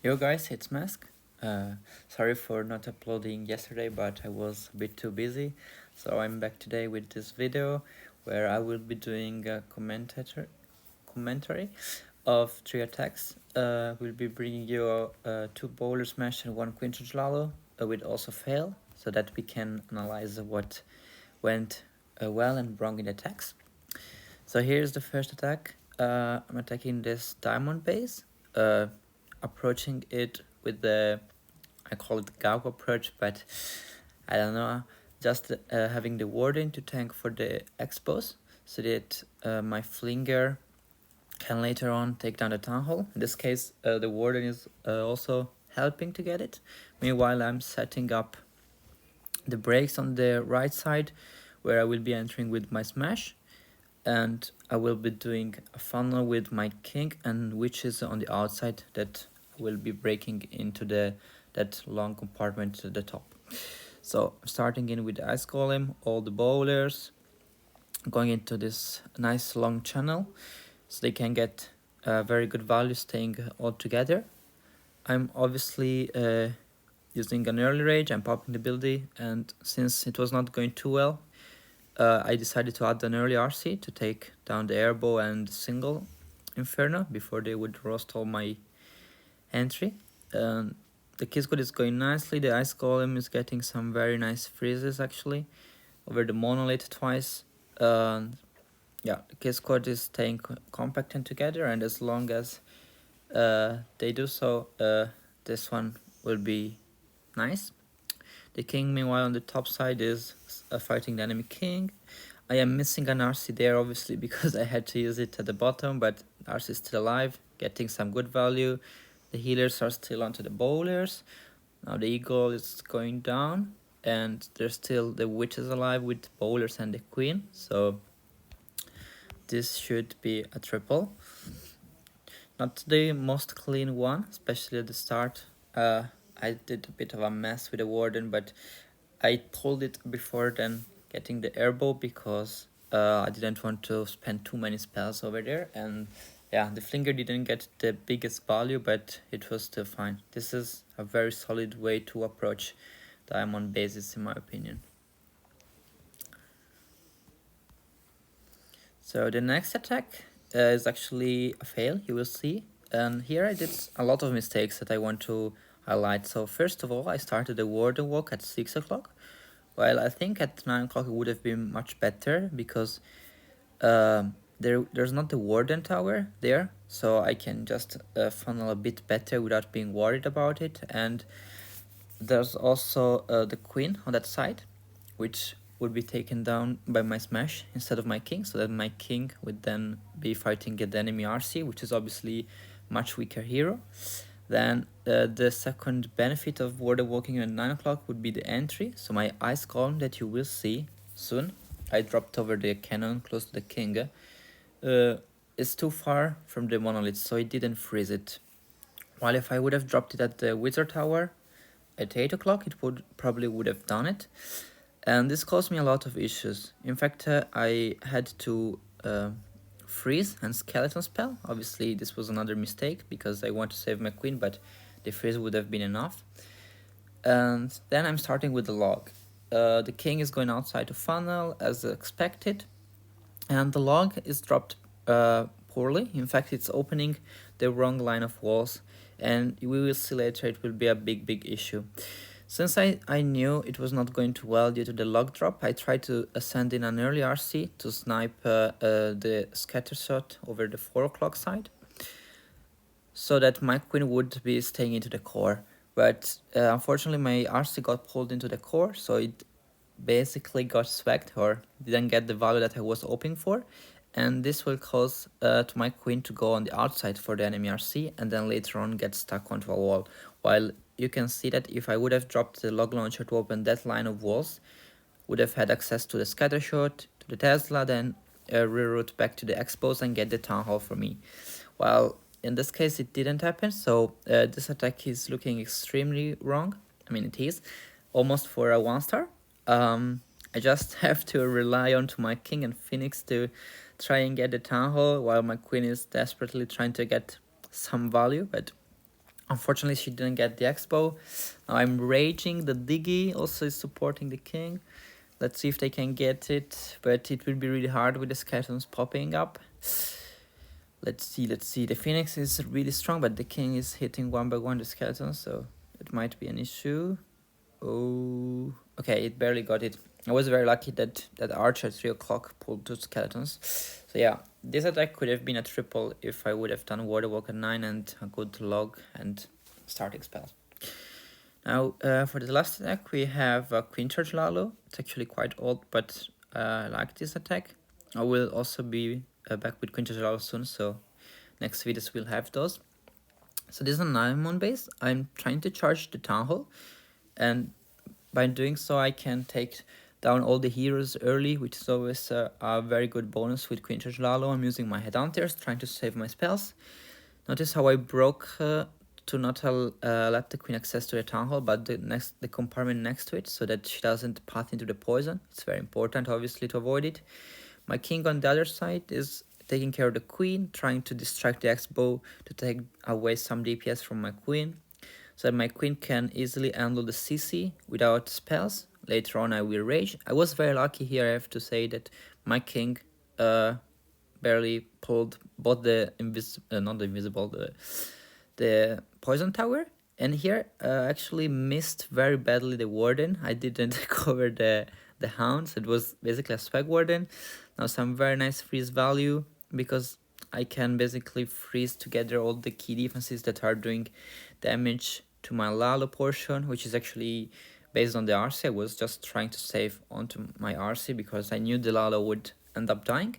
Yo guys, it's Mask. Sorry for not uploading yesterday, but I was a bit too busy. So I'm back today with this video where I will be doing a commentary of 3 attacks. We'll be bringing you 2 Bowlersmash and 1 Lalo with also fail, so that we can analyze what went well and wrong in attacks. So here's the first attack. I'm attacking this diamond base, approaching it with the, I call it Gauck approach, but I don't know, just having the warden to tank for the expos, so that my flinger can later on take down the town hall. In this case, the warden is also helping to get it. Meanwhile, I'm setting up the breaks on the right side, where I will be entering with my smash, and I will be doing a funnel with my king and witches on the outside that will be breaking into that long compartment to the top. So starting in with the ice golem, all the bowlers going into this nice long channel, so they can get very good value staying all together. I'm obviously using an early rage. I'm popping the ability, and since it was not going too well, I decided to add an early RC to take down the airbow and single Inferno before they would roast all my entry. The Kiss Code is going nicely. The Ice Golem is getting some very nice freezes actually over the Monolith twice. Yeah, the Kiss Code is staying compact and together, and as long as they do so, this one will be nice. The king, meanwhile, on the top side is fighting the enemy king. I am missing an RC there, obviously, because I had to use it at the bottom, but RC is still alive, getting some good value. The healers are still onto the bowlers. Now the eagle is going down, and there's still the witches alive with bowlers and the queen, so this should be a triple. Not the most clean one, especially at the start. I did a bit of a mess with the warden, but I pulled it before then getting the airbow because I didn't want to spend too many spells over there. And yeah, the flinger didn't get the biggest value, but it was still fine. This is a very solid way to approach diamond bases, in my opinion. So the next attack is actually a fail, you will see. And here I did a lot of mistakes that I want to highlight. So first of all, I started the warden walk at 6 o'clock. Well, I think at 9 o'clock it would have been much better because there's not the warden tower there, so I can just funnel a bit better without being worried about it. And there's also the queen on that side, which would be taken down by my smash instead of my king, so that my king would then be fighting the enemy RC, which is obviously much weaker hero. Then the second benefit of warden walking at 9 o'clock would be the entry. So my ice column that you will see soon, I dropped over the cannon close to the king, is too far from the monolith, so it didn't freeze it. While if I would have dropped it at the wizard tower at 8 o'clock, it probably would have done it. And this caused me a lot of issues. In fact, I had to freeze and skeleton spell. Obviously, this was another mistake because I want to save my queen, but the freeze would have been enough. And then I'm starting with the log. The king is going outside to funnel as expected, and the log is dropped poorly. In fact, it's opening the wrong line of walls, and we will see later it will be a big issue. Since I knew it was not going too well due to the log drop, I tried to send in an early RC to snipe the scatter shot over the 4 o'clock side, so that my queen would be staying into the core. But unfortunately my RC got pulled into the core, so it basically got swagged or didn't get the value that I was hoping for. And this will cause to my queen to go on the outside for the enemy RC and then later on get stuck onto a wall. While you can see that if I would have dropped the log launcher to open that line of walls, would have had access to the scatter shot, to the Tesla, then reroute back to the expos and get the town hall for me. Well, in this case it didn't happen, so this attack is looking extremely wrong. I mean, it is almost for a 1-star. I just have to rely on to my king and phoenix to try and get the town hall while my queen is desperately trying to get some value, but Unfortunately, she didn't get the expo. Now I'm raging. The Diggy also is supporting the king. Let's see if they can get it, but it will be really hard with the skeletons popping up. Let's see. The Phoenix is really strong, but the king is hitting one by one the skeletons, so it might be an issue. Oh, okay, it barely got it. I was very lucky that that archer at 3 o'clock pulled 2 skeletons. So yeah, this attack could have been a triple if I would have done Water Walk at 9 and a good log and starting spell. Now, for the last attack, we have Queen Charge Lalo. It's actually quite old, but I like this attack. I will also be back with Queen Charge Lalo soon, so next videos we'll have those. So this is a 9-mon base. I'm trying to charge the Town Hall, and by doing so I can take down all the heroes early, which is always a very good bonus with Queen Charge Lalo. I'm using my Headhunters, trying to save my spells. Notice how I broke to not let the queen access to the town hall, but the compartment next to it, so that she doesn't path into the poison. It's very important, obviously, to avoid it. My king on the other side is taking care of the queen, trying to distract the X-bow to take away some DPS from my queen, so that my queen can easily handle the CC without spells. Later on I will rage. I was very lucky here, I have to say, that my king barely pulled both the not the invisible, the poison tower, and here actually missed very badly the warden. I didn't cover the hounds. It was basically a swag warden. Now some very nice freeze value, because I can basically freeze together all the key defenses that are doing damage to my Lalo portion, which is actually based on the RC. I was just trying to save onto my RC because I knew the Lalo would end up dying.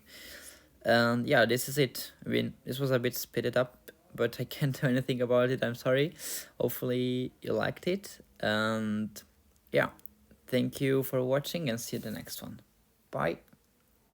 And yeah, this is it. I mean, this was a bit speeded up, but I can't do anything about it. I'm sorry. Hopefully you liked it. And yeah, thank you for watching, and see you in the next one. Bye.